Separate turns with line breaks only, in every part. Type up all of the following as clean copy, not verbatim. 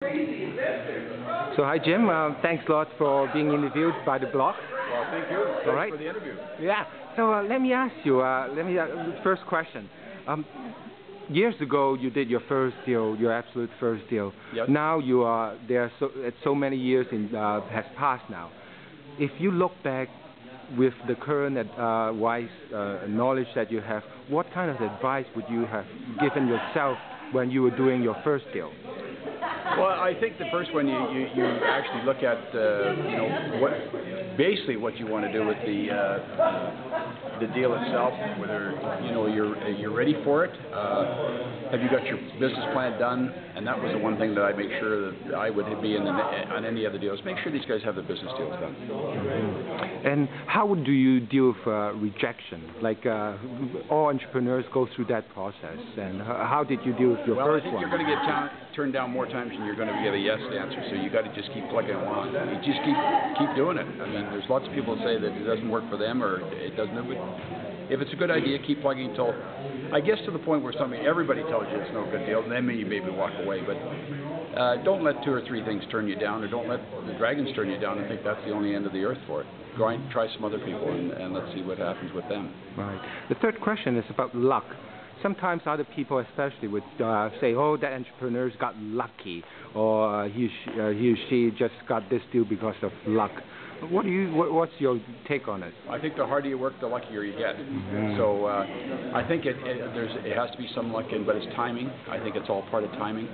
So hi Jim, thanks a lot for being interviewed by the blog.
Well, thank you. Thanks for the interview.
Yeah. So let me ask you. First question. Years ago, you did your first deal, your absolute first deal.
Yes.
Now you are there. So many years has passed now. If you look back with the current knowledge that you have, what kind of advice would you have given yourself when you were doing your first deal?
Well, I think the first one you actually look at basically what you want to do with the deal itself. Whether you're ready for it. Have you got your business plan done? And that was the one thing that I make sure that I would be on any other deals. Make sure these guys have the business deals done.
And how do you deal with rejection? Like all entrepreneurs go through that process. And how did you deal with your first one?
Well, I think you're going to get turned down more times than you're going to get a yes answer. So you got to just keep plugging along. You just keep doing it. I mean, there's lots of people who say that it doesn't work for them or it doesn't. If it's a good idea, keep plugging until, I guess, to the point where everybody tells you it's no good deal, and then you maybe walk away. But don't let 2 or 3 things turn you down, or don't let the dragons turn you down and think that's the only end of the earth for it. Go and try some other people, and let's see what happens with them.
Right. The third question is about luck. Sometimes other people especially would say, oh, that entrepreneur's got lucky, or he or she just got this deal because of luck. What's your take on it?
I think the harder you work, the luckier you get. Mm-hmm. So I think it has to be some luck in, but it's timing. I think it's all part of timing,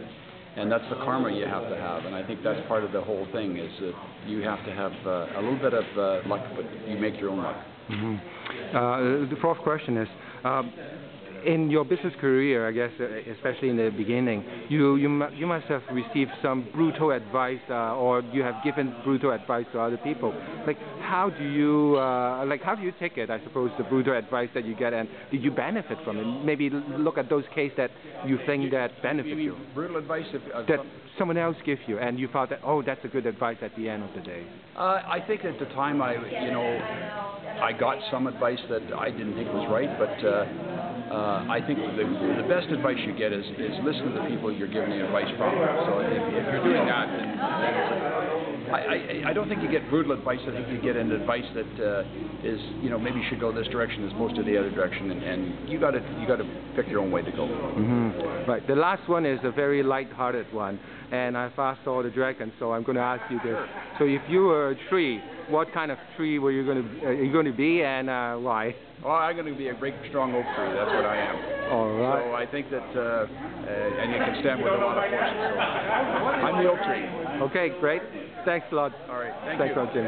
and that's the karma you have to have. And I think that's part of the whole thing is that you have to have a little bit of luck, but you make your own luck.
Mm-hmm. The fourth question is, in your business career, I guess, especially in the beginning, you must have received some brutal advice, or you have given brutal advice to other people. Like, how do you take it? I suppose the brutal advice that you get, and did you benefit from it? Maybe look at those cases that you think that benefit you.
Brutal advice
that someone else gives you, and you thought that, oh, that's a good advice at the end of the day.
I think at the time I got some advice that I didn't think was right, but I think the best advice you get is listen to the people you're giving the advice from. So if you're doing that, then I don't think you get brutal advice. I think you get an advice that is, maybe you should go this direction as most of the other direction, and you got to pick your own way to go.
Mm-hmm. Right. The last one is a very light-hearted one, and I've asked all the dragons, so I'm going to ask you this. So if you were a tree, what kind of tree were you going to be, and why?
Well, I'm going to be a great, strong oak tree. That's what I am.
All right.
So I think that, and you can stand with a lot of forces. So I'm the oak tree.
Okay, great. Thanks a lot.
All right. Thanks
a lot, Jim.